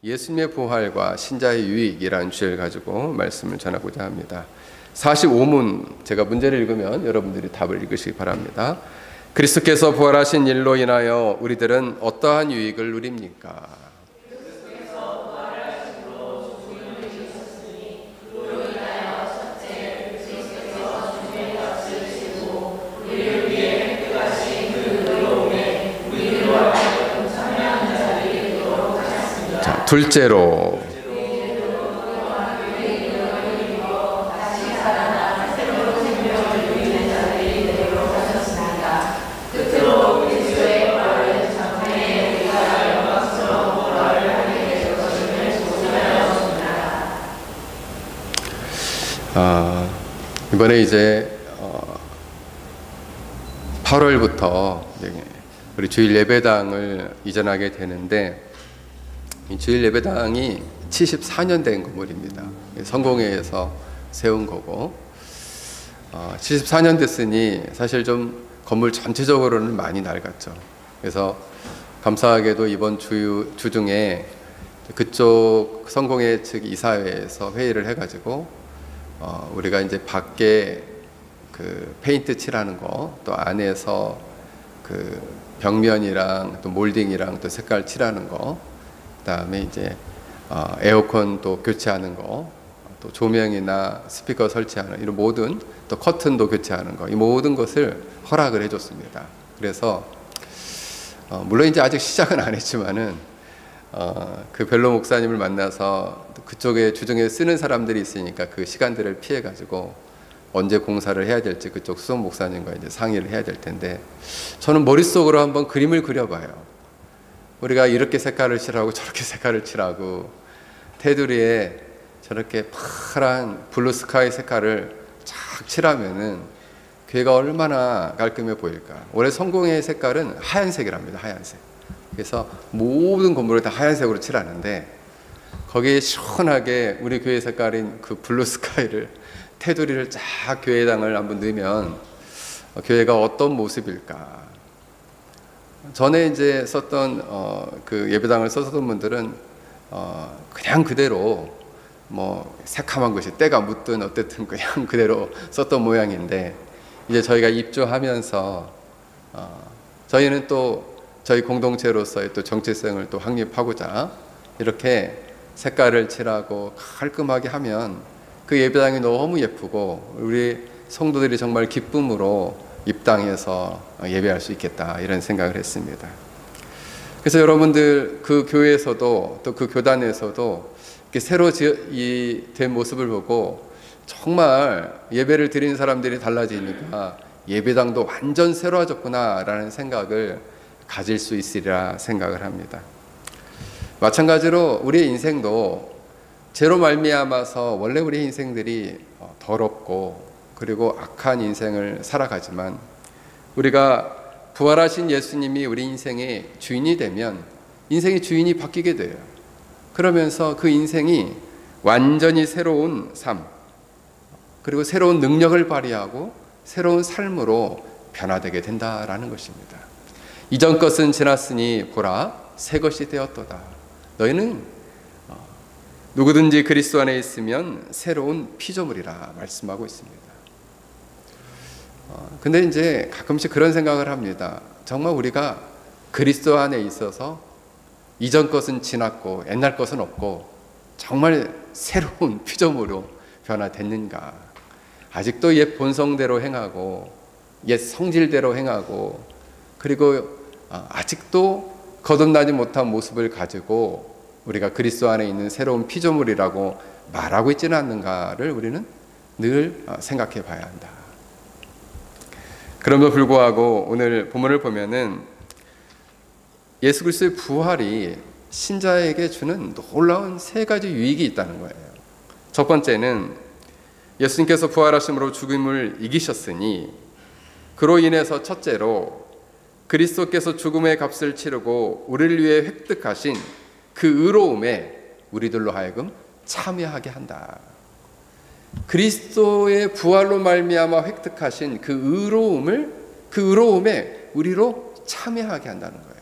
예수님의 부활과 신자의 유익이라는 주제를 가지고 말씀을 전하고자 합니다. 45문 제가 문제를 읽으면 여러분들이 답을 읽으시기 바랍니다. 그리스도께서 부활하신 일로 인하여 우리들은 어떠한 유익을 누립니까? 자, 둘째로 이번에 이제 8월부터 우리 주일 예배당을 이전하게 되는데, 이 주일 예배당이 74년 된 건물입니다. 성공회에서 세운 거고, 74년 됐으니 사실 좀 건물 전체적으로는 많이 낡았죠. 그래서 감사하게도 이번 주중에 그쪽 성공회 측 이사회에서 회의를 해가지고 우리가 이제 밖에 그 페인트 칠하는 거, 또 안에서 그 벽면이랑 또 몰딩이랑 또 색깔 칠하는 거, 그다음에 이제 에어컨 또 교체하는 거, 또 조명이나 스피커 설치하는 이런 모든, 또 커튼도 교체하는 거, 이 모든 것을 허락을 해줬습니다. 그래서 물론 이제 아직 시작은 안 했지만은 그 벨로 목사님을 만나서 그쪽에 주중에 쓰는 사람들이 있으니까 그 시간들을 피해 가지고 언제 공사를 해야 될지 그쪽 수석 목사님과 이제 상의를 해야 될 텐데, 저는 머릿속으로 한번 그림을 그려봐요. 우리가 이렇게 색깔을 칠하고 저렇게 색깔을 칠하고 테두리에 저렇게 파란 블루 스카이 색깔을 쫙 칠하면은 교회가 얼마나 깔끔해 보일까. 올해 성공의 색깔은 하얀색이랍니다. 하얀색. 그래서 모든 건물을 다 하얀색으로 칠하는데, 거기에 시원하게 우리 교회 색깔인 그 블루 스카이를, 테두리를 쫙 교회당을 한번 넣으면 교회가 어떤 모습일까. 전에 이제 썼던 그 예배당을 썼던 분들은 그냥 그대로 뭐 새카만 것이 때가 묻든 어쨌든 그냥 그대로 썼던 모양인데, 이제 저희가 입주하면서 저희는 또 저희 공동체로서의 또 정체성을 또 확립하고자 이렇게 색깔을 칠하고 깔끔하게 하면 그 예배당이 너무 예쁘고 우리 성도들이 정말 기쁨으로 입당해서 예배할 수 있겠다, 이런 생각을 했습니다. 그래서 여러분들 그 교회에서도 또 그 교단에서도 이렇게 새로 된 모습을 보고 정말 예배를 드리는 사람들이 달라지니까 예배당도 완전 새로워졌구나라는 생각을 가질 수 있으리라 생각을 합니다. 마찬가지로 우리의 인생도 죄로 말미암아서 원래 우리 인생들이 더럽고 그리고 악한 인생을 살아가지만, 우리가 부활하신 예수님이 우리 인생의 주인이 되면 인생의 주인이 바뀌게 돼요. 그러면서 그 인생이 완전히 새로운 삶, 그리고 새로운 능력을 발휘하고 새로운 삶으로 변화되게 된다라는 것입니다. 이전 것은 지났으니 보라, 새 것이 되었도다. 너희는 누구든지 그리스도 안에 있으면 새로운 피조물이라 말씀하고 있습니다. 근데 이제 가끔씩 그런 생각을 합니다. 정말 우리가 그리스도 안에 있어서 이전 것은 지났고 옛날 것은 없고 정말 새로운 피조물로 변화됐는가? 아직도 옛 본성대로 행하고 옛 성질대로 행하고, 그리고 아직도 거듭나지 못한 모습을 가지고 우리가 그리스도 안에 있는 새로운 피조물이라고 말하고 있지는 않는가를 우리는 늘 생각해 봐야 한다. 그럼에도 불구하고 오늘 본문을 보면은 예수 그리스도의 부활이 신자에게 주는 놀라운 세 가지 유익이 있다는 거예요. 첫 번째는 예수님께서 부활하심으로 죽음을 이기셨으니, 그로 인해서 첫째로 그리스도께서 죽음의 값을 치르고 우리를 위해 획득하신 그 의로움에 우리들로 하여금 참여하게 한다. 그리스도의 부활로 말미암아 획득하신 그 의로움에 우리로 참여하게 한다는 거예요.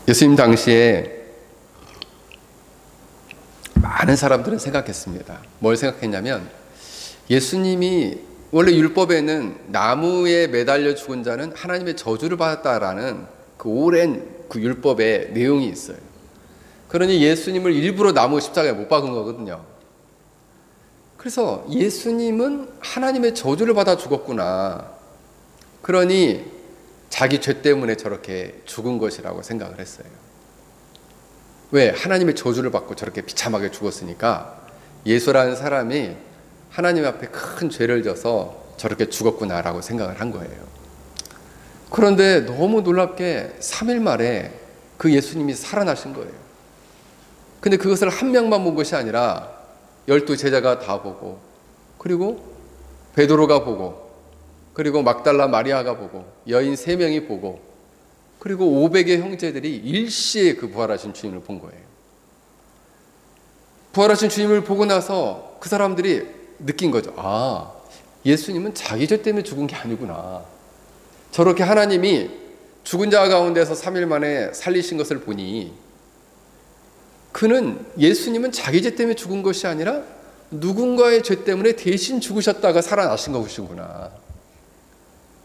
예수님 당시에 많은 사람들은 생각했습니다. 뭘 생각했냐면 예수님이 원래 율법에는 나무에 매달려 죽은 자는 하나님의 저주를 받았다라는 그 오랜 그 율법의 내용이 있어요. 그러니 예수님을 일부러 나무 십자가에 못 박은 거거든요. 그래서 예수님은 하나님의 저주를 받아 죽었구나. 그러니 자기 죄 때문에 저렇게 죽은 것이라고 생각을 했어요. 왜? 하나님의 저주를 받고 저렇게 비참하게 죽었으니까 예수라는 사람이 하나님 앞에 큰 죄를 져서 저렇게 죽었구나라고 생각을 한 거예요. 그런데 너무 놀랍게 3일 만에 그 예수님이 살아나신 거예요. 근데 그것을 한 명만 본 것이 아니라 12 제자가 다 보고, 그리고 베드로가 보고, 그리고 막달라 마리아가 보고, 여인 3명이 보고, 그리고 500의 형제들이 일시에 그 부활하신 주님을 본 거예요. 부활하신 주님을 보고 나서 그 사람들이 느낀 거죠. 아, 예수님은 자기 죄 때문에 죽은 게 아니구나. 저렇게 하나님이 죽은 자 가운데서 3일 만에 살리신 것을 보니 그는 예수님은 자기 죄 때문에 죽은 것이 아니라 누군가의 죄 때문에 대신 죽으셨다가 살아나신 것이구나.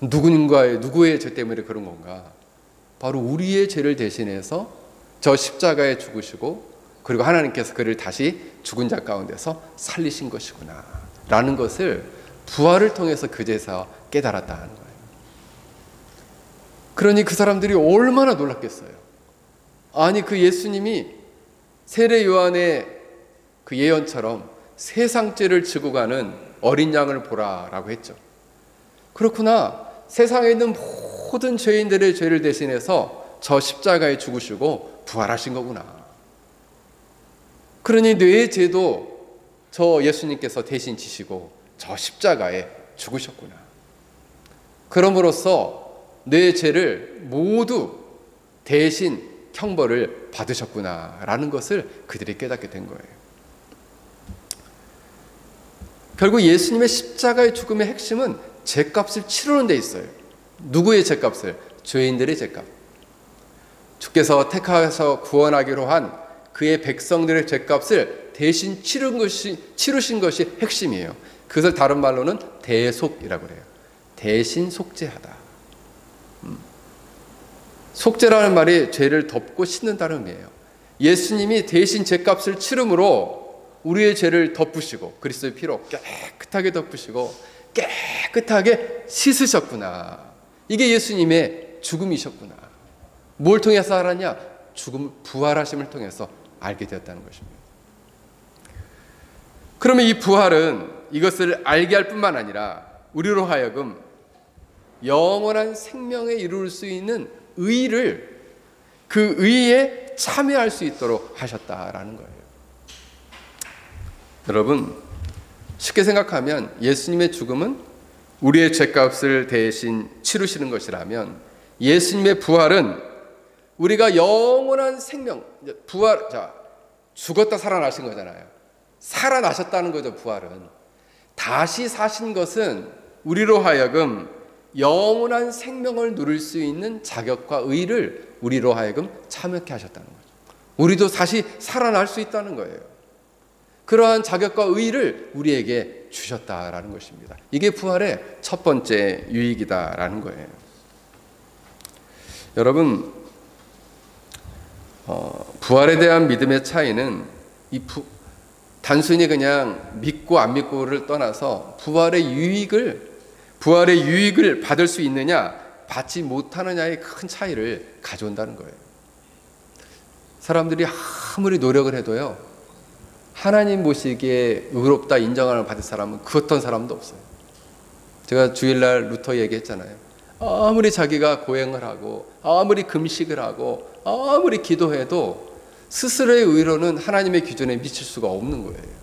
누구의 죄 때문에 그런 건가? 바로 우리의 죄를 대신해서 저 십자가에 죽으시고, 그리고 하나님께서 그를 다시 죽은 자 가운데서 살리신 것이구나 라는 것을 부활을 통해서 그제서 깨달았다는 거예요. 그러니 그 사람들이 얼마나 놀랐겠어요. 아니, 그 예수님이 세례 요한의 그 예언처럼 세상 죄를 지고 가는 어린 양을 보라라고 했죠. 그렇구나. 세상에 있는 모든 죄인들의 죄를 대신해서 저 십자가에 죽으시고 부활하신 거구나. 그러니 내 죄도 저 예수님께서 대신 지시고 저 십자가에 죽으셨구나. 그럼으로써 내 죄를 모두 대신 형벌을 받으셨구나라는 것을 그들이 깨닫게 된 거예요. 결국 예수님의 십자가의 죽음의 핵심은 죄값을 치르는 데 있어요. 누구의 죄값을? 죄인들의 죄값. 주께서 택하셔서 구원하기로 한 그의 백성들의 죄값을 대신 치르신 것이 핵심이에요. 그것을 다른 말로는 대속이라고 그래요. 대신 속죄하다. 속죄라는 말이 죄를 덮고 씻는다는 의미예요. 예수님이 대신 죄값을 치름으로 우리의 죄를 덮으시고 그리스도의 피로 깨끗하게 덮으시고 깨끗하게 씻으셨구나. 이게 예수님의 죽음이셨구나. 뭘 통해서 알았냐? 죽음, 부활하심을 통해서 알게 되었다는 것입니다. 그러면 이 부활은 이것을 알게 할 뿐만 아니라 우리로 하여금 영원한 생명에 이룰 수 있는 의를, 그 의에 참여할 수 있도록 하셨다라는 거예요. 여러분, 쉽게 생각하면 예수님의 죽음은 우리의 죄값을 대신 치르시는 것이라면, 예수님의 부활은 우리가 영원한 생명, 부활, 죽었다 살아나신 거잖아요. 살아나셨다는 거죠. 부활은 다시 사신 것은 우리로 하여금 영원한 생명을 누릴 수 있는 자격과 의를 우리로 하여금 참여케 하셨다는 거죠. 우리도 다시 살아날 수 있다는 거예요. 그러한 자격과 의를 우리에게 주셨다라는 것입니다. 이게 부활의 첫 번째 유익이다라는 거예요. 여러분, 부활에 대한 믿음의 차이는 단순히 그냥 믿고 안 믿고를 떠나서 부활의 유익을 받을 수 있느냐 받지 못하느냐의 큰 차이를 가져온다는 거예요. 사람들이 아무리 노력을 해도요, 하나님 보시기에 의롭다 인정을 받을 사람은 그 어떤 사람도 없어요. 제가 주일날 루터 얘기했잖아요. 아무리 자기가 고행을 하고 아무리 금식을 하고 아무리 기도해도 스스로의 의로는 하나님의 기준에 미칠 수가 없는 거예요.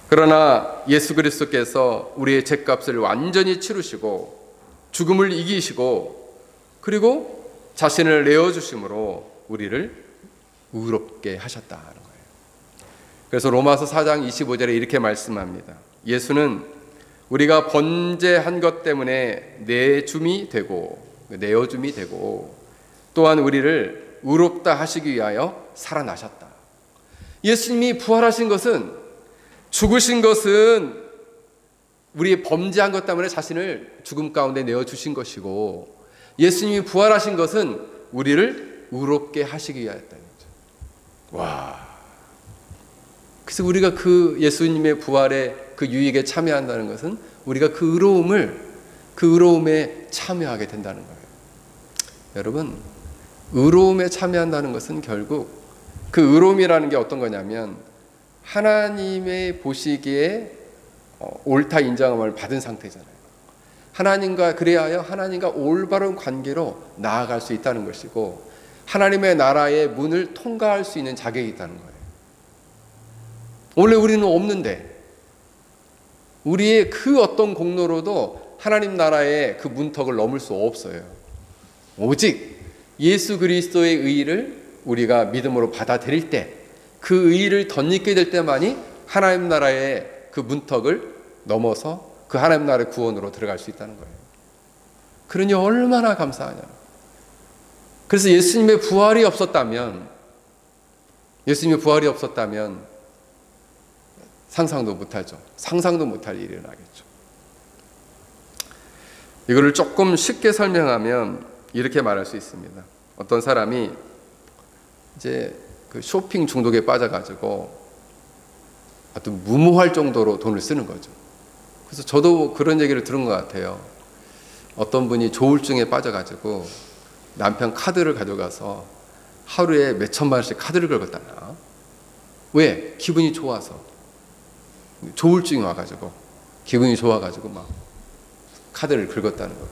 그러나 예수 그리스도께서 우리의 죄값을 완전히 치르시고 죽음을 이기시고 그리고 자신을 내어주심으로 우리를 의롭게 하셨다는 거예요. 그래서 로마서 4장 25절에 이렇게 말씀합니다. 예수는 우리가 번제한 것 때문에 내줌이 되고 내어줌이 되고 또한 우리를 의롭다 하시기 위하여 살아나셨다. 예수님이 부활하신 것은, 죽으신 것은 우리의 범죄한 것 때문에 자신을 죽음 가운데 내어주신 것이고, 예수님이 부활하신 것은 우리를 의롭게 하시기 위하였다는 거죠. 와. 그래서 우리가 그 예수님의 부활의 그 유익에 참여한다는 것은 우리가 그 의로움에 참여하게 된다는 거예요. 여러분, 의로움에 참여한다는 것은 결국 그 의로움이라는 게 어떤 거냐면 하나님의 보시기에 옳다 인정함을 받은 상태잖아요. 그래야 하나님과 올바른 관계로 나아갈 수 있다는 것이고, 하나님의 나라의 문을 통과할 수 있는 자격이 있다는 거예요. 원래 우리는 없는데, 우리의 그 어떤 공로로도 하나님 나라의 그 문턱을 넘을 수 없어요. 오직 예수 그리스도의 의의를 우리가 믿음으로 받아들일 때, 그 의의를 덧입게 될 때만이 하나님 나라의 그 문턱을 넘어서 그 하나님 나라의 구원으로 들어갈 수 있다는 거예요. 그러니 얼마나 감사하냐. 그래서 예수님의 부활이 없었다면 상상도 못하죠. 상상도 못할 일이 일어나겠죠. 이거를 조금 쉽게 설명하면 이렇게 말할 수 있습니다. 어떤 사람이 이제 그 쇼핑 중독에 빠져가지고 아주 무모할 정도로 돈을 쓰는 거죠. 그래서 저도 그런 얘기를 들은 것 같아요. 어떤 분이 조울증에 빠져가지고 남편 카드를 가져가서 하루에 몇 천만 원씩 카드를 긁었다나. 왜? 기분이 좋아서. 조울증이 와가지고 기분이 좋아가지고 막 카드를 긁었다는 거예요.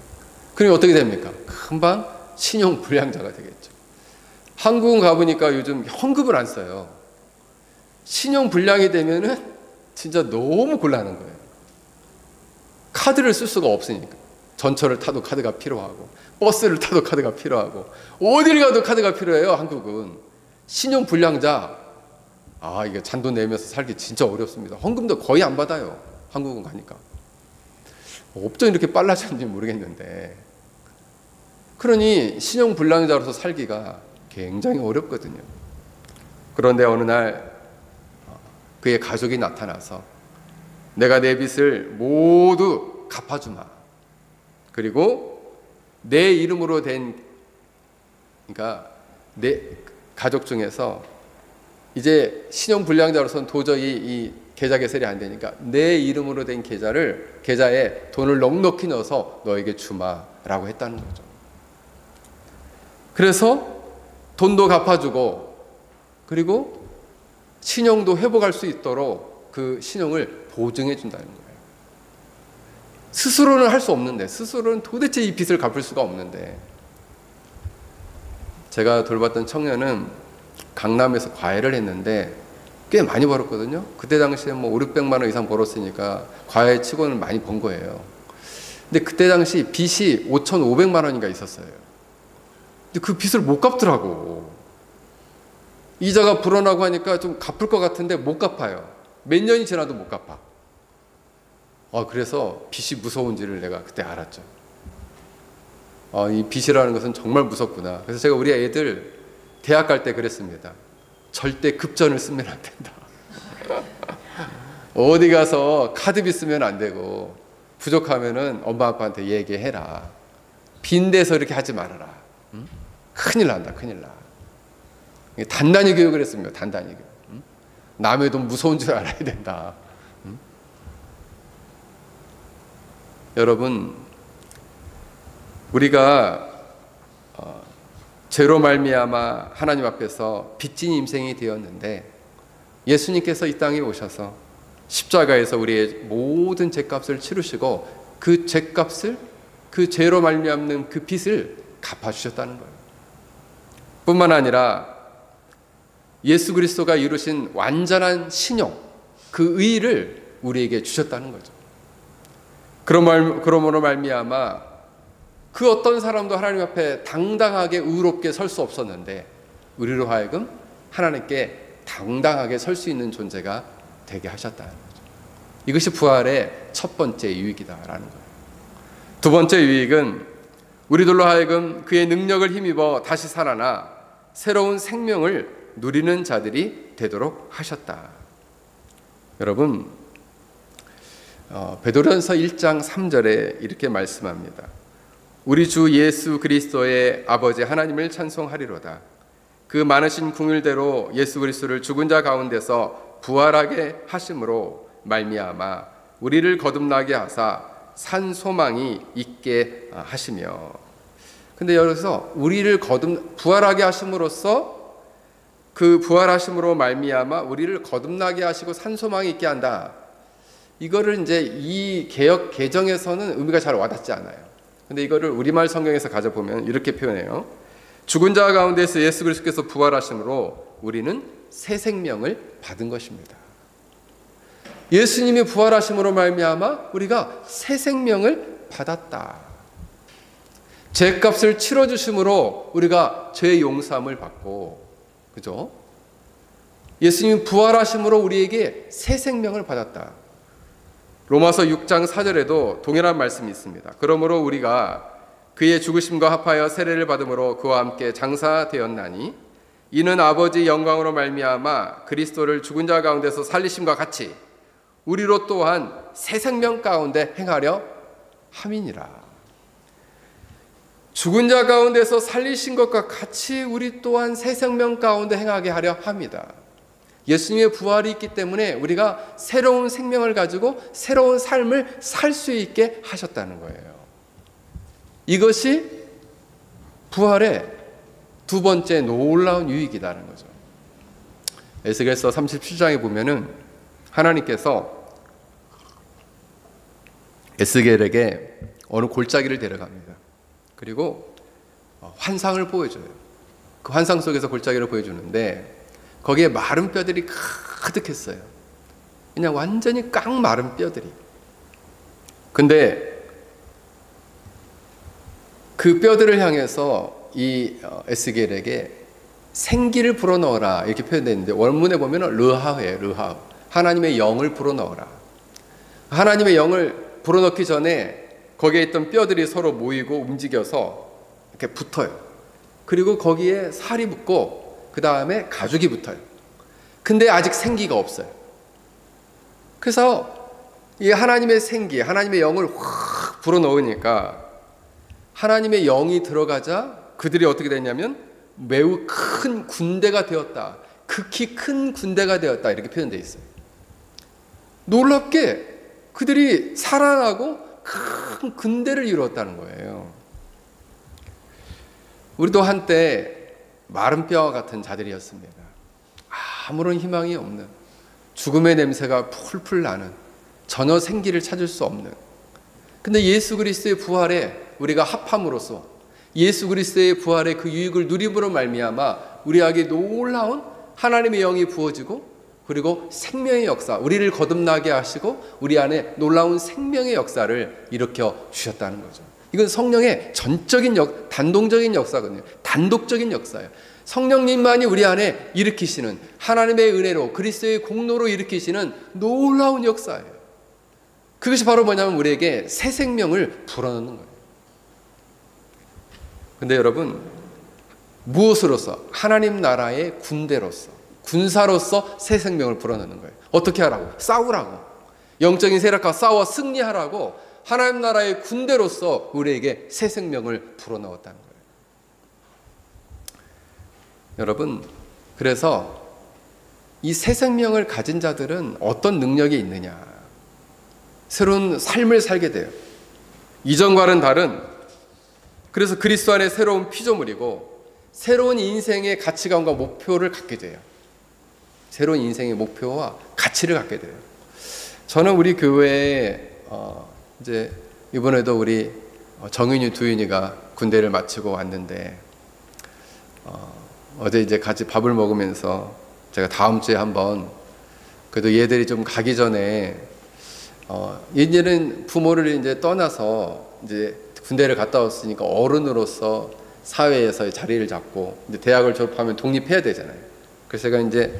그럼 어떻게 됩니까? 금방 신용 불량자가 되겠죠. 한국은 가보니까 요즘 현금을 안 써요. 신용 불량이 되면은 진짜 너무 곤란한 거예요. 카드를 쓸 수가 없으니까. 전철을 타도 카드가 필요하고, 버스를 타도 카드가 필요하고, 어딜 가도 카드가 필요해요. 한국은 신용 불량자, 이게 잔돈 내면서 살기 진짜 어렵습니다. 헌금도 거의 안 받아요. 한국은 가니까. 업종이 이렇게 빨라졌는지 모르겠는데, 그러니 신용 불량자로서 살기가 굉장히 어렵거든요. 그런데 어느 날 그의 가족이 나타나서 내가 내 빚을 모두 갚아주마. 그리고 내 이름으로 그러니까 내 가족 중에서 이제 신용불량자로서는 도저히 이 계좌 개설이 안 되니까 내 이름으로 된 계좌에 돈을 넉넉히 넣어서 너에게 주마라고 했다는 거죠. 그래서 돈도 갚아주고, 그리고 신용도 회복할 수 있도록 그 신용을 보증해 준다는 거예요. 스스로는 할 수 없는데, 스스로는 도대체 이 빚을 갚을 수가 없는데, 제가 돌봤던 청년은 강남에서 과외를 했는데 꽤 많이 벌었거든요. 그때 당시에 뭐 5, 600만 원 이상 벌었으니까 과외 치고는 많이 번 거예요. 근데 그때 당시 빚이 5,500만 원인가 있었어요. 근데 그 빚을 못 갚더라고. 이자가 불어나고 하니까 좀 갚을 것 같은데 못 갚아요. 몇 년이 지나도 못 갚아. 그래서 빚이 무서운지를 내가 그때 알았죠. 이 빚이라는 것은 정말 무섭구나. 그래서 제가 우리 애들 대학 갈 때 그랬습니다. 절대 급전을 쓰면 안 된다. 어디 가서 카드비 쓰면 안 되고, 부족하면은 엄마 아빠한테 얘기해라. 빈대서 이렇게 하지 말아라. 응? 큰일 난다, 큰일 나. 단단히 교육을 했습니다. 단단히 교육. 응? 남의 돈 무서운 줄 알아야 된다. 응? 여러분, 우리가 죄로 말미암아 하나님 앞에서 빚진 인생이 되었는데, 예수님께서 이 땅에 오셔서 십자가에서 우리의 모든 죄값을 치르시고 그 죄값을, 그 죄로 말미암는 그 빚을 갚아주셨다는 거예요. 뿐만 아니라 예수 그리스도가 이루신 완전한 신용, 그 의의를 우리에게 주셨다는 거죠. 그러므로 말미암아 그 어떤 사람도 하나님 앞에 당당하게 의롭게 설 수 없었는데, 우리로 하여금 하나님께 당당하게 설 수 있는 존재가 되게 하셨다는 거죠. 이것이 부활의 첫 번째 유익이다라는 거예요. 두 번째 유익은 우리들로 하여금 그의 능력을 힘입어 다시 살아나 새로운 생명을 누리는 자들이 되도록 하셨다. 여러분, 베드로전서 1장 3절에 이렇게 말씀합니다. 우리 주 예수 그리스도의 아버지 하나님을 찬송하리로다. 그 많으신 긍휼대로 예수 그리스도를 죽은 자 가운데서 부활하게 하심으로 말미암아 우리를 거듭나게 하사 산 소망이 있게 하시며. 근데 여기서 우리를 부활하게 하심으로써 그 부활하심으로 말미암아 우리를 거듭나게 하시고 산 소망이 있게 한다. 이거를 이제 이 개역 개정에서는 의미가 잘 와닿지 않아요. 근데 이거를 우리말 성경에서 가져보면 이렇게 표현해요. 죽은 자 가운데서 예수 그리스도께서 부활하심으로 우리는 새 생명을 받은 것입니다. 예수님이 부활하심으로 말미암아 우리가 새 생명을 받았다. 죄값을 치러주심으로 우리가 죄 용서함을 받고, 그죠? 예수님이 부활하심으로 우리에게 새 생명을 받았다. 로마서 6장 4절에도 동일한 말씀이 있습니다. 그러므로 우리가 그의 죽으심과 합하여 세례를 받음으로 그와 함께 장사되었나니 이는 아버지 영광으로 말미암아 그리스도를 죽은 자 가운데서 살리심과 같이 우리로 또한 새 생명 가운데 행하려 함이니라. 죽은 자 가운데서 살리신 것과 같이 우리 또한 새 생명 가운데 행하게 하려 합니다. 예수님의 부활이 있기 때문에 우리가 새로운 생명을 가지고 새로운 삶을 살 수 있게 하셨다는 거예요. 이것이 부활의 두 번째 놀라운 유익이라는 거죠. 에스겔서 37장에 보면은 하나님께서 에스겔에게 어느 골짜기를 데려갑니다. 그리고 환상을 보여줘요. 그 환상 속에서 골짜기를 보여주는데 거기에 마른 뼈들이 가득했어요. 그냥 완전히 깡 마른 뼈들이. 근데 그 뼈들을 향해서 이 에스겔에게 생기를 불어넣어라 이렇게 표현되어 있는데 원문에 보면 르하예요. 르하. 하나님의 영을 불어넣어라. 하나님의 영을 불어넣기 전에 거기에 있던 뼈들이 서로 모이고 움직여서 이렇게 붙어요. 그리고 거기에 살이 붙고 그 다음에 가죽이 붙어요. 근데 아직 생기가 없어요. 그래서 이 하나님의 생기, 하나님의 영을 확 불어넣으니까 하나님의 영이 들어가자 그들이 어떻게 됐냐면 매우 큰 군대가 되었다. 극히 큰 군대가 되었다. 이렇게 표현되어 있어요. 놀랍게 그들이 살아나고 큰 군대를 이루었다는 거예요. 우리도 한때 마른 뼈와 같은 자들이었습니다. 아무런 희망이 없는, 죽음의 냄새가 풀풀 나는, 전혀 생기를 찾을 수 없는. 근데 예수 그리스도의 부활에 우리가 합함으로써 예수 그리스도의 부활의 그 유익을 누림으로 말미암아 우리에게 놀라운 하나님의 영이 부어지고 그리고 생명의 역사, 우리를 거듭나게 하시고 우리 안에 놀라운 생명의 역사를 일으켜 주셨다는 거죠. 이건 성령의 전적인 단동적인 역사거든요. 단독적인 역사예요. 성령님만이 우리 안에 일으키시는 하나님의 은혜로 그리스도의 공로로 일으키시는 놀라운 역사예요. 그것이 바로 뭐냐면 우리에게 새 생명을 불어넣는 거예요. 근데 여러분, 무엇으로서? 하나님 나라의 군대로서, 군사로서 새 생명을 불어넣는 거예요. 어떻게 하라고? 싸우라고. 영적인 세력과 싸워 승리하라고 하나님 나라의 군대로서 우리에게 새 생명을 불어넣었다는 거예요. 여러분, 그래서 이 새 생명을 가진 자들은 어떤 능력이 있느냐? 새로운 삶을 살게 돼요. 이전과는 다른, 그래서 그리스도 안에 새로운 피조물이고 새로운 인생의 가치관과 목표를 갖게 돼요. 새로운 인생의 목표와 가치를 갖게 돼요. 저는 우리 교회에 이제 이번에도 우리 정윤이 두윤이가 군대를 마치고 왔는데 어제 이제 같이 밥을 먹으면서 제가 다음 주에 한번 그래도 얘들이 좀 가기 전에 얘들은 부모를 이제 떠나서 이제 군대를 갔다 왔으니까 어른으로서 사회에서의 자리를 잡고 이제 대학을 졸업하면 독립해야 되잖아요. 그래서 제가 이제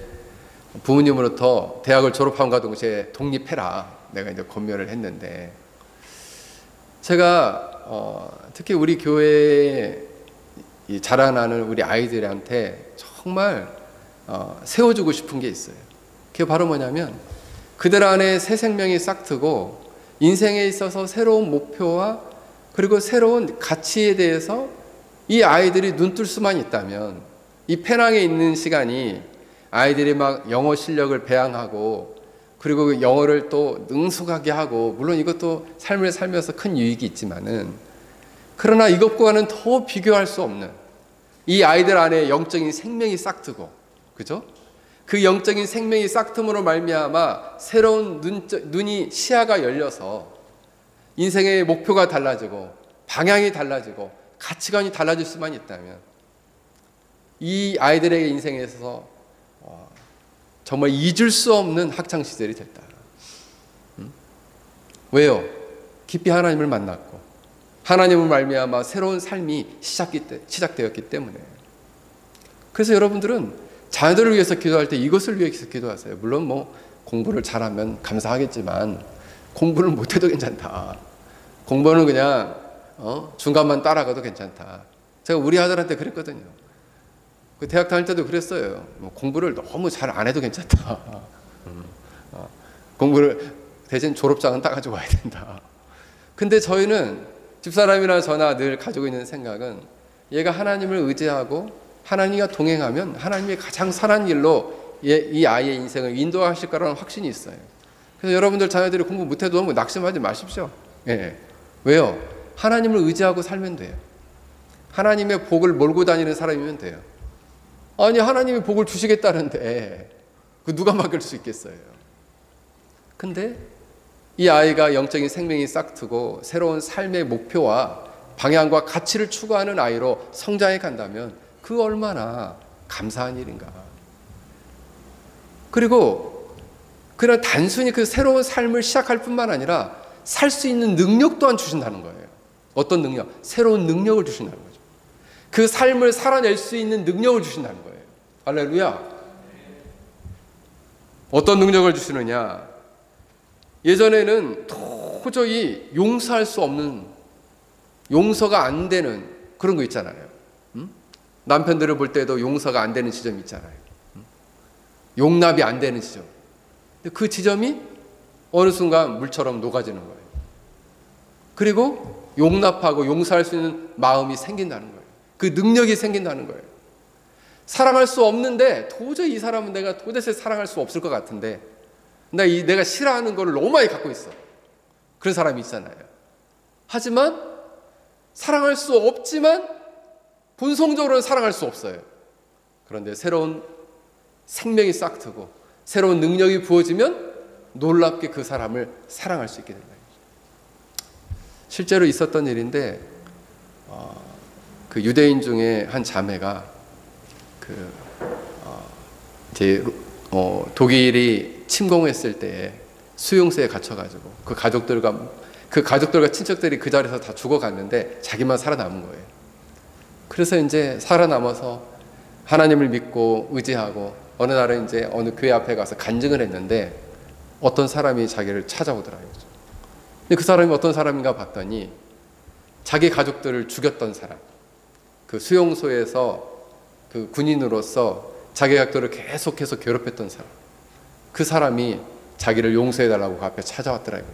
부모님으로부터 대학을 졸업함과 동시에 독립해라 내가 이제 권면을 했는데 제가 특히 우리 교회에 자라나는 우리 아이들한테 정말 세워주고 싶은 게 있어요. 그게 바로 뭐냐면 그들 안에 새 생명이 싹트고 인생에 있어서 새로운 목표와 그리고 새로운 가치에 대해서 이 아이들이 눈뜰 수만 있다면 이 페낭에 있는 시간이 아이들이 막 영어 실력을 배양하고 그리고 그 영어를 또 능숙하게 하고 물론 이것도 삶을 살면서 큰 유익이 있지만은 그러나 이것과는 더 비교할 수 없는 이 아이들 안에 영적인 생명이 싹트고 그죠? 그 영적인 생명이 싹트므로 말미암아 새로운 눈이 시야가 열려서 인생의 목표가 달라지고 방향이 달라지고 가치관이 달라질 수만 있다면 이 아이들의 인생에 있어서 정말 잊을 수 없는 학창시절이 됐다. 왜요? 깊이 하나님을 만났고 하나님을 말미암아 새로운 삶이 시작되었기 때문에. 그래서 여러분들은 자녀들을 위해서 기도할 때 이것을 위해서 기도하세요. 물론 뭐 공부를 잘하면 감사하겠지만 공부를 못해도 괜찮다. 공부는 그냥 중간만 따라가도 괜찮다. 제가 우리 아들한테 그랬거든요. 그 대학 다닐 때도 그랬어요. 뭐 공부를 너무 잘 안 해도 괜찮다. 공부를 대신 졸업장은 따가지고 와야 된다. 근데 저희는 집사람이나 저나 늘 가지고 있는 생각은 얘가 하나님을 의지하고 하나님과 동행하면 하나님이 가장 선한 길로 이 아이의 인생을 인도하실 거라는 확신이 있어요. 그래서 여러분들 자녀들이 공부 못해도 너무 낙심하지 마십시오. 예. 왜요? 하나님을 의지하고 살면 돼요. 하나님의 복을 몰고 다니는 사람이면 돼요. 아니 하나님이 복을 주시겠다는데 그 누가 막을 수 있겠어요. 근데 이 아이가 영적인 생명이 싹트고 새로운 삶의 목표와 방향과 가치를 추구하는 아이로 성장해 간다면 그 얼마나 감사한 일인가. 그리고 그냥 단순히 그 새로운 삶을 시작할 뿐만 아니라 살 수 있는 능력 또한 주신다는 거예요. 어떤 능력? 새로운 능력을 주신다는 거죠. 그 삶을 살아낼 수 있는 능력을 주신다는 거예요. 할렐루야. 어떤 능력을 주시느냐? 예전에는 도저히 용서할 수 없는, 용서가 안 되는 그런 거 있잖아요. 남편들을 볼 때도 용서가 안 되는 지점이 있잖아요. 용납이 안 되는 지점. 근데 그 지점이 어느 순간 물처럼 녹아지는 거예요. 그리고 용납하고 용서할 수 있는 마음이 생긴다는 거예요. 그 능력이 생긴다는 거예요. 사랑할 수 없는데 도저히 이 사람은 내가 도대체 사랑할 수 없을 것 같은데 내가 싫어하는 거를 너무 많이 갖고 있어. 그런 사람이 있잖아요. 하지만 사랑할 수 없지만 본성적으로는 사랑할 수 없어요. 그런데 새로운 생명이 싹트고 새로운 능력이 부어지면 놀랍게 그 사람을 사랑할 수 있게 된다. 실제로 있었던 일인데 그 유대인 중에 한 자매가 독일이 침공했을 때에 수용소에 갇혀가지고 그 가족들과 친척들이 그 자리에서 다 죽어갔는데 자기만 살아남은 거예요. 그래서 이제 살아남아서 하나님을 믿고 의지하고 어느 날은 이제 어느 교회 앞에 가서 간증을 했는데 어떤 사람이 자기를 찾아오더라고요. 근데 그 사람이 어떤 사람인가 봤더니 자기 가족들을 죽였던 사람, 그 수용소에서 그 군인으로서 자기 가족들을 계속해서 괴롭혔던 사람, 그 사람이 자기를 용서해달라고 그 앞에 찾아왔더라고요.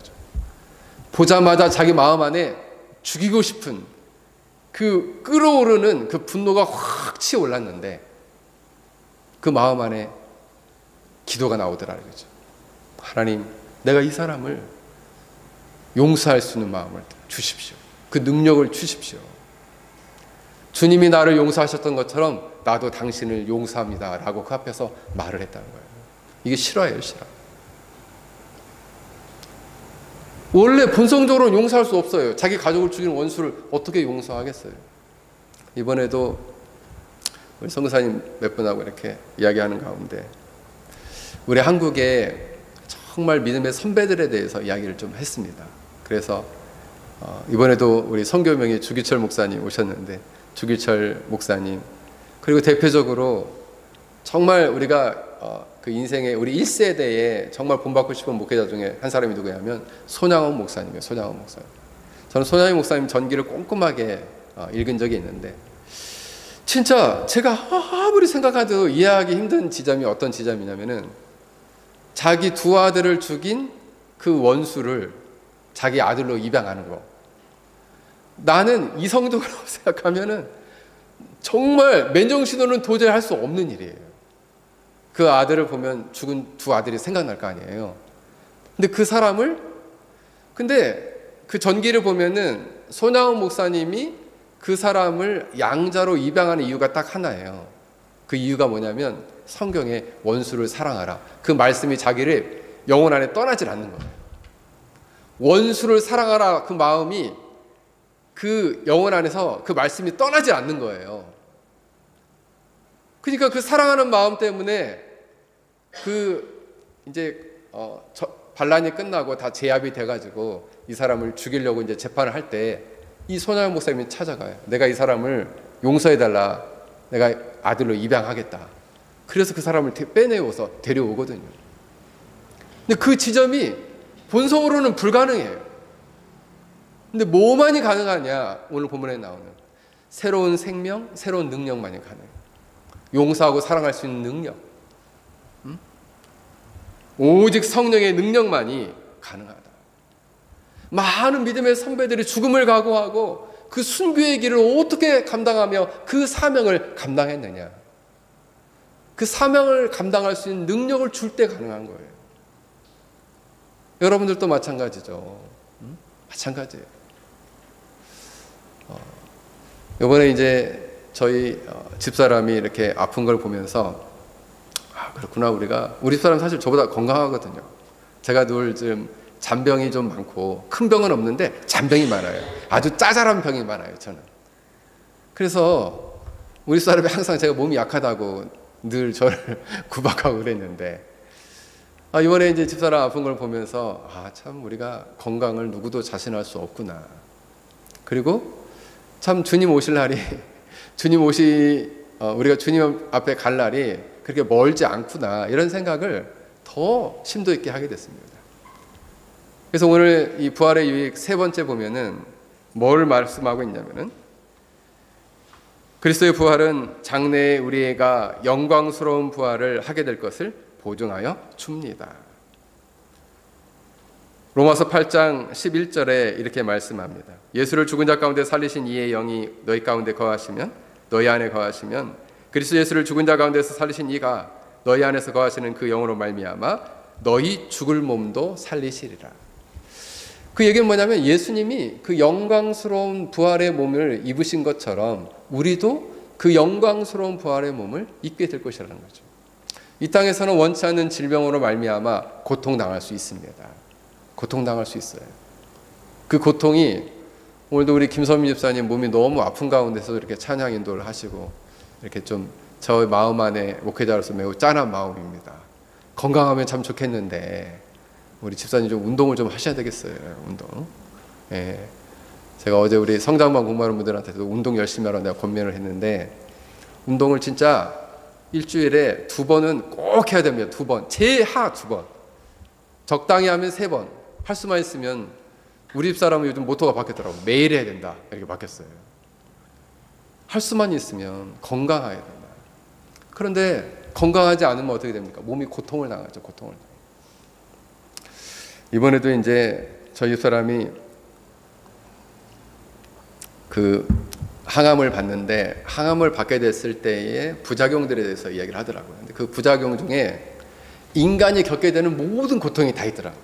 보자마자 자기 마음 안에 죽이고 싶은 그 끓어오르는 그 분노가 확 치올랐는데 그 마음 안에 기도가 나오더라고요. 하나님, 내가 이 사람을 용서할 수 있는 마음을 주십시오. 그 능력을 주십시오. 주님이 나를 용서하셨던 것처럼 나도 당신을 용서합니다 라고 그 앞에서 말을 했다는 거예요. 이게 실화예요, 실화. 원래 본성적으로는 용서할 수 없어요. 자기 가족을 죽이는 원수를 어떻게 용서하겠어요? 이번에도 우리 선교사님 몇 분하고 이렇게 이야기하는 가운데 우리 한국에 정말 믿음의 선배들에 대해서 이야기를 좀 했습니다. 그래서 이번에도 우리 선교명의 주기철 목사님 오셨는데 주기철 목사님, 그리고 대표적으로 정말 우리가 그 인생의 우리 1세대에 정말 본받고 싶은 목회자 중에 한 사람이 누구냐면 손양원 목사님이에요. 손양원 목사님. 저는 손양희 목사님 전기를 꼼꼼하게 읽은 적이 있는데 진짜 제가 아무리 생각해도 이해하기 힘든 지점이 어떤 지점이냐면은 자기 두 아들을 죽인 그 원수를 자기 아들로 입양하는 거. 나는 이성적으로 생각하면은 정말 맨정신으로는 도저히 할 수 없는 일이에요. 그 아들을 보면 죽은 두 아들이 생각날 거 아니에요. 근데 그 전기를 보면은 손양훈 목사님이 그 사람을 양자로 입양하는 이유가 딱 하나예요. 그 이유가 뭐냐면 성경에 원수를 사랑하라. 그 말씀이 자기를 영혼 안에 떠나질 않는 거예요. 원수를 사랑하라 그 마음이 그 영혼 안에서 그 말씀이 떠나질 않는 거예요. 그러니까 그 사랑하는 마음 때문에 반란이 끝나고 다 제압이 돼가지고 이 사람을 죽이려고 이제 재판을 할 때 이 손양훈 목사님이 찾아가요. 내가 이 사람을 용서해달라. 내가 아들로 입양하겠다. 그래서 그 사람을 빼내어서 데려오거든요. 근데 그 지점이 본성으로는 불가능해요. 근데 뭐만이 가능하냐? 오늘 본문에 나오는 새로운 생명, 새로운 능력만이 가능해요. 용서하고 사랑할 수 있는 능력. 오직 성령의 능력만이 가능하다. 많은 믿음의 선배들이 죽음을 각오하고 그 순교의 길을 어떻게 감당하며 그 사명을 감당했느냐. 그 사명을 감당할 수 있는 능력을 줄 때 가능한 거예요. 여러분들도 마찬가지죠. 마찬가지예요. 이번에 이제 저희 집사람이 이렇게 아픈 걸 보면서 그렇구나. 우리 집사람 사실 저보다 건강하거든요. 제가 늘 좀 잔병이 좀 많고 큰 병은 없는데 잔병이 많아요. 아주 짜잘한 병이 많아요. 저는. 그래서 우리 집사람이 항상 제가 몸이 약하다고 늘 저를 구박하고 그랬는데 이번에 이제 집사람 아픈 걸 보면서 참 우리가 건강을 누구도 자신할 수 없구나. 그리고 참 주님 오실 날이 우리가 주님 앞에 갈 날이 그렇게 멀지 않구나. 이런 생각을 더 심도 있게 하게 됐습니다. 그래서 오늘 이 부활의 유익 세 번째 보면은 뭘 말씀하고 있냐면은 그리스도의 부활은 장래에 우리가 영광스러운 부활을 하게 될 것을 보증하여 줍니다. 로마서 8장 11절에 이렇게 말씀합니다. 예수를 죽은 자 가운데 살리신 이의 영이 너희 가운데 거하시면 너희 안에 거하시면 그리스도 예수를 죽은 자 가운데서 살리신 이가 너희 안에서 거하시는 그 영으로 말미암아 너희 죽을 몸도 살리시리라. 그 얘기는 뭐냐면 예수님이 그 영광스러운 부활의 몸을 입으신 것처럼 우리도 그 영광스러운 부활의 몸을 입게 될 것이라는 거죠. 이 땅에서는 원치 않는 질병으로 말미암아 고통당할 수 있습니다. 고통당할 수 있어요. 그 고통이 오늘도 우리 김선미 집사님 몸이 너무 아픈 가운데서 이렇게 찬양 인도를 하시고 이렇게 좀 저 마음 안에 목회자로서 매우 짠한 마음입니다. 건강하면 참 좋겠는데 우리 집사님 좀 운동을 좀 하셔야 되겠어요. 운동. 예. 제가 어제 우리 성장반 공부하는 분들한테도 운동 열심히 하라고 내가 권면을 했는데 운동을 진짜 일주일에 2번은 꼭 해야 됩니다. 2번. 제하 2번. 적당히 하면 3번. 할 수만 있으면 우리 집사람은 요즘 모토가 바뀌었더라고요. 매일 해야 된다. 이렇게 바뀌었어요. 할 수만 있으면 건강해야 된다. 그런데 건강하지 않으면 어떻게 됩니까? 몸이 고통을 당하죠. 고통을. 이번에도 이제 저희 집사람이 그 항암을 받는데 항암을 받게 됐을 때의 부작용들에 대해서 이야기를 하더라고요. 근데 그 부작용 중에 인간이 겪게 되는 모든 고통이 다 있더라고요.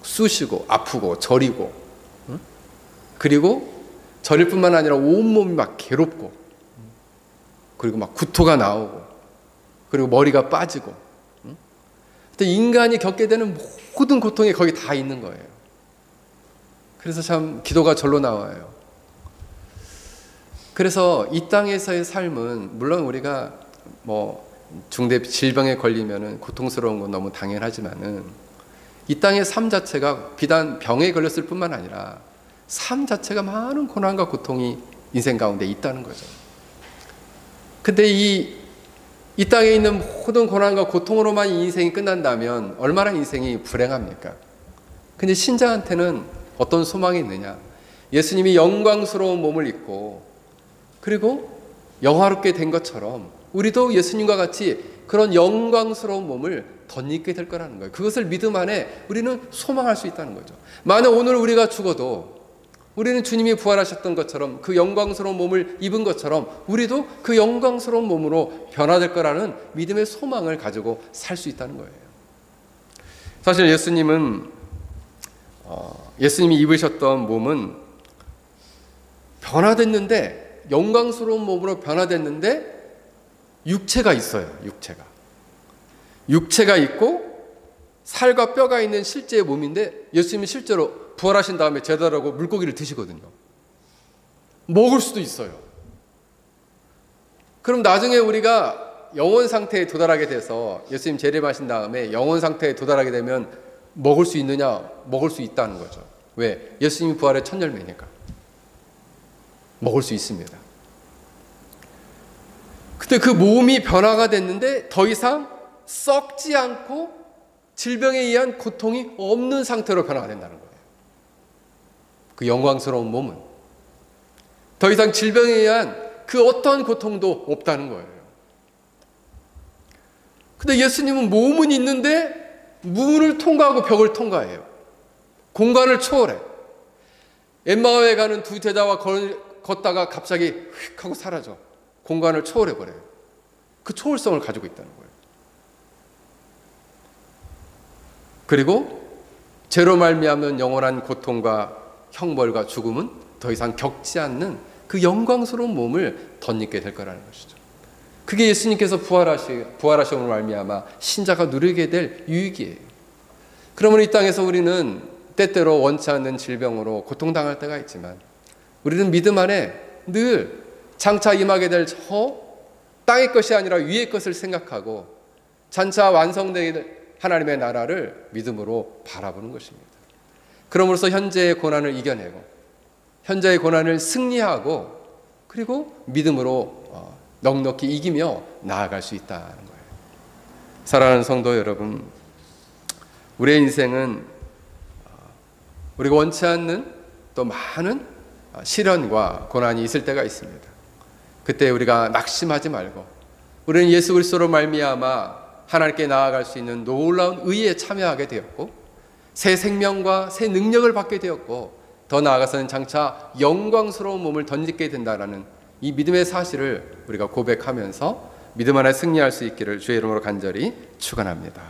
쑤시고 아프고 저리고 그리고 저릴 뿐만 아니라 온몸이 막 괴롭고 그리고 막 구토가 나오고 그리고 머리가 빠지고 근데 인간이 겪게 되는 모든 고통이 거기 다 있는 거예요. 그래서 참 기도가 절로 나와요. 그래서 이 땅에서의 삶은 물론 우리가 뭐 중대 질병에 걸리면은 고통스러운 건 너무 당연하지만은 이 땅의 삶 자체가 비단 병에 걸렸을 뿐만 아니라 삶 자체가 많은 고난과 고통이 인생 가운데 있다는 거죠. 근데 이 땅에 있는 모든 고난과 고통으로만 인생이 끝난다면 얼마나 인생이 불행합니까? 근데 신자한테는 어떤 소망이 있느냐? 예수님이 영광스러운 몸을 입고 그리고 영화롭게 된 것처럼 우리도 예수님과 같이 그런 영광스러운 몸을 덧입게 될 거라는 거예요. 그것을 믿음 안에 우리는 소망할 수 있다는 거죠. 만약 오늘 우리가 죽어도 우리는 주님이 부활하셨던 것처럼 그 영광스러운 몸을 입은 것처럼 우리도 그 영광스러운 몸으로 변화될 거라는 믿음의 소망을 가지고 살 수 있다는 거예요. 사실 예수님이 입으셨던 몸은 변화됐는데, 영광스러운 몸으로 변화됐는데 육체가 있어요. 육체가 있고 살과 뼈가 있는 실제의 몸인데, 예수님이 실제로 부활하신 다음에 제자들하고 물고기를 드시거든요. 먹을 수도 있어요. 그럼 나중에 우리가 영원 상태에 도달하게 돼서 예수님 재림하신 다음에 영원 상태에 도달하게 되면 먹을 수 있느냐? 먹을 수 있다는 거죠. 왜? 예수님이 부활의 첫 열매니까. 먹을 수 있습니다. 근데 그 몸이 변화가 됐는데 더 이상 썩지 않고 질병에 의한 고통이 없는 상태로 변화가 된다는 거예요. 그 영광스러운 몸은 더 이상 질병에 의한 그 어떠한 고통도 없다는 거예요. 근데 예수님은 몸은 있는데 문을 통과하고 벽을 통과해요. 공간을 초월해. 엠마오에 가는 두 제자와 걷다가 갑자기 휙 하고 사라져. 공간을 초월해버려요. 그 초월성을 가지고 있다는 거예요. 그리고 죄로 말미암은 영원한 고통과 형벌과 죽음은 더 이상 겪지 않는 그 영광스러운 몸을 덧입게 될 거라는 것이죠. 그게 예수님께서 부활하심으로 말미암아 신자가 누리게 될 유익이에요. 그러면 이 땅에서 우리는 때때로 원치 않는 질병으로 고통당할 때가 있지만 우리는 믿음 안에 늘 장차 임하게 될 저 땅의 것이 아니라 위의 것을 생각하고 장차 완성될 하나님의 나라를 믿음으로 바라보는 것입니다. 그러므로서 현재의 고난을 이겨내고 현재의 고난을 승리하고 그리고 믿음으로 넉넉히 이기며 나아갈 수 있다는 거예요. 사랑하는 성도 여러분, 우리의 인생은 우리가 원치 않는 또 많은 시련과 고난이 있을 때가 있습니다. 그때 우리가 낙심하지 말고 우리는 예수 그리스도로 말미암아 하나님께 나아갈 수 있는 놀라운 의에 참여하게 되었고 새 생명과 새 능력을 받게 되었고 더 나아가서는 장차 영광스러운 몸을 덧입게 된다라는 이 믿음의 사실을 우리가 고백하면서 믿음 안에 승리할 수 있기를 주의 이름으로 간절히 축원합니다.